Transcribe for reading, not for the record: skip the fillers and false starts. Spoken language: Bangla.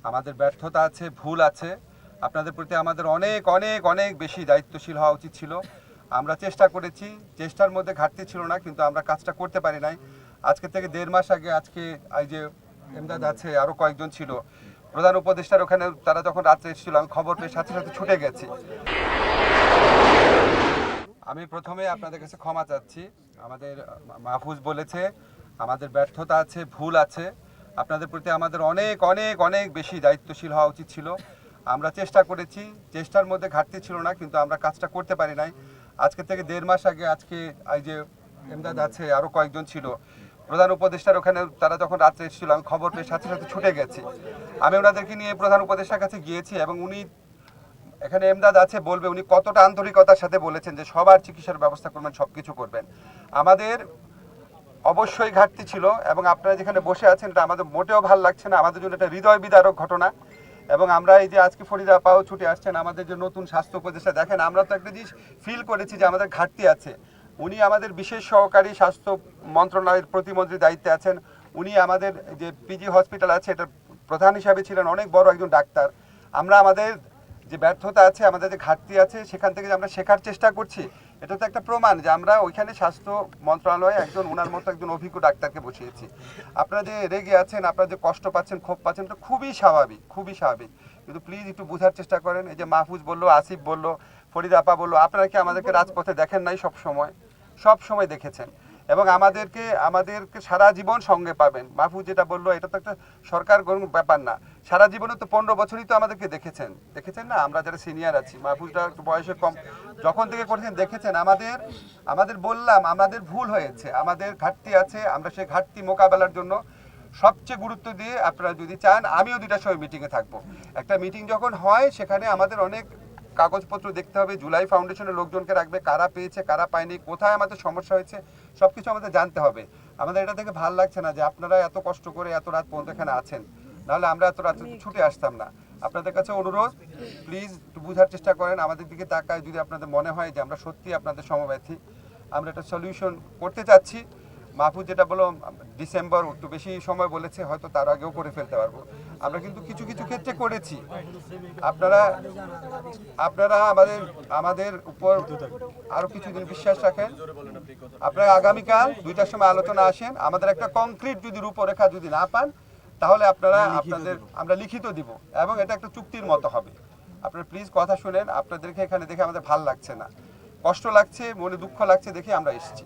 আমাদের ব্যর্থতা আছে, ভুল আছে। আপনাদের প্রতি আমাদের অনেক অনেক অনেক বেশি দায়িত্বশীল হওয়া উচিত ছিল। আমরা চেষ্টা করেছি, চেষ্টার মধ্যে ঘাটতি ছিল না, কিন্তু আমরা কাজটা করতে পারি নাই। আজকে থেকে 1.5 মাস আগে আজকে এই যে এমদাদ আছে, আরও কয়েকজন ছিল, প্রধান উপদেষ্টার ওখানে তারা যখন রাত্রে এসেছিল, আমি খবর পেয়ে সাথে সাথে ছুটে গেছি। আমি প্রথমে আপনাদের কাছে ক্ষমা চাচ্ছি। আমাদের মাহফুজ বলেছে আমাদের ব্যর্থতা আছে, ভুল আছে। আপনাদের প্রতি আমাদের অনেক অনেক অনেক বেশি দায়িত্বশীল হওয়া উচিত ছিল। আমরা চেষ্টা করেছি, চেষ্টার মধ্যে ঘাটতি ছিল না, কিন্তু আমরা কাজটা করতে পারি নাই। আজকে থেকে 1.5 মাস আগে আজকে এই যে এমদাদ আছে, আরও কয়েকজন ছিল, প্রধান উপদেষ্টার ওখানে তারা যখন রাত্রে এসেছিল, আমি খবর পেয়ে সাথে সাথে ছুটে গেছি। আমি ওনাদেরকে নিয়ে প্রধান উপদেষ্টার কাছে গিয়েছি এবং উনি এখানে এমদাদ আছে বলবে উনি কতটা আন্তরিকতার সাথে বলেছেন যে সবার চিকিৎসার ব্যবস্থা করবেন, সব কিছু করবেন। আমাদের অবশ্যই ঘাটতি ছিল এবং আপনারা যেখানে বসে আছেন এটা আমাদের মোটেও ভালো লাগছে না। আমাদের জন্য এটা হৃদয় বিদারক ঘটনা। এবং আমরা এই যে আজকে ফরিদা আপাও ছুটে আসছেন, আমাদের যে নতুন স্বাস্থ্য উপদেষ্টা, দেখেন আমরা তো একটা জিনিস ফিল করেছি যে আমাদের ঘাটতি আছে। উনি আমাদের বিশেষ সহকারী স্বাস্থ্য মন্ত্রণালয়ের প্রতিমন্ত্রীর দায়িত্বে আছেন। উনি আমাদের যে পিজি হসপিটাল আছে এটার প্রধান হিসাবে ছিলেন, অনেক বড় একজন ডাক্তার। আমরা আমাদের যে ব্যর্থতা আছে, আমাদের যে ঘাটতি আছে, সেখান থেকে যে আমরা শেখার চেষ্টা করছি, এটা তো একটা প্রমাণ যে আমরা ওইখানে স্বাস্থ্য মন্ত্রণালয়ে একজন ওনার মতো একজন অভিজ্ঞ ডাক্তারকে বসিয়েছি। আপনারা যে রেগে আছেন, আপনারা যে কষ্ট পাচ্ছেন, ক্ষোভ পাচ্ছেন, এটা খুবই স্বাভাবিক, খুবই স্বাভাবিক। কিন্তু প্লিজ একটু বোঝার চেষ্টা করেন। এই যে মাহফুজ বললো, আসিফ বললো, ফরিদা আপা বললো, আপনারা কি আমাদেরকে রাজপথে দেখেন নাই? সব সময় দেখেছেন এবং আমাদেরকে সারা জীবন সঙ্গে পাবেন। মাহফুজ যেটা বললো, এটা তো একটা সরকার ব্যাপার না। সারা জীবনে তো 15 বছরই তো আমাদেরকে দেখেছেন না? আমরা যারা সিনিয়র আছি, মাহফুজটা একটু বয়সে কম, যখন থেকে করেছেন দেখেছেন। আমাদের বললাম আমাদের ভুল হয়েছে, আমাদের ঘাটতি আছে। আমরা সেই ঘাটতি মোকাবেলার জন্য সবচেয়ে গুরুত্ব দিয়ে, আপনারা যদি চান আমিও 2টার সময় মিটিংয়ে থাকবো। একটা মিটিং যখন হয় সেখানে আমাদের অনেক কাগজপত্র দেখতে হবে, জুলাই ফাউন্ডেশনের লোকজনকে রাখবে, কারা পেয়েছে কারা পায়নি, কোথায় আমাদের সমস্যা হয়েছে, সব কিছু আমাদের জানতে হবে। আমাদের এটা দেখে ভালো লাগছে না যে আপনারা এত কষ্ট করে এত রাত পর্যন্ত এখানে আছেন, নাহলে আমরা এত রাত ছুটে আসতাম না। আপনাদের কাছে অনুরোধ, প্লিজ একটু বোঝার চেষ্টা করেন, আমাদের দিকে তাকায়। যদি আপনাদের মনে হয় যে আমরা সত্যি আপনাদের সমব্যথী, আমরা একটা সলিউশন করতে চাচ্ছি। মাহফুজ যেটা বলো, ডিসেম্বর একটু বেশি সময় বলেছে, হয়তো তার আগেও করে ফেলতে পারবো। আমরা কিন্তু কিছু কিছু ক্ষেত্রে করেছি। আপনারা আমাদের উপর আরো কিছুদিন বিশ্বাস রাখেন। আপনারা আগামীকাল 2টার সময় আলোচনা আসেন। আমাদের একটা কংক্রিট যদি রূপরেখা যদি না পান, তাহলে আমরা লিখিত দিব এবং এটা একটা চুক্তির মতো হবে। আপনারা প্লিজ কথা শুনেন। আপনাদেরকে এখানে দেখে আমাদের ভাল লাগছে না, কষ্ট লাগছে, মনে দুঃখ লাগছে দেখে আমরা এসেছি।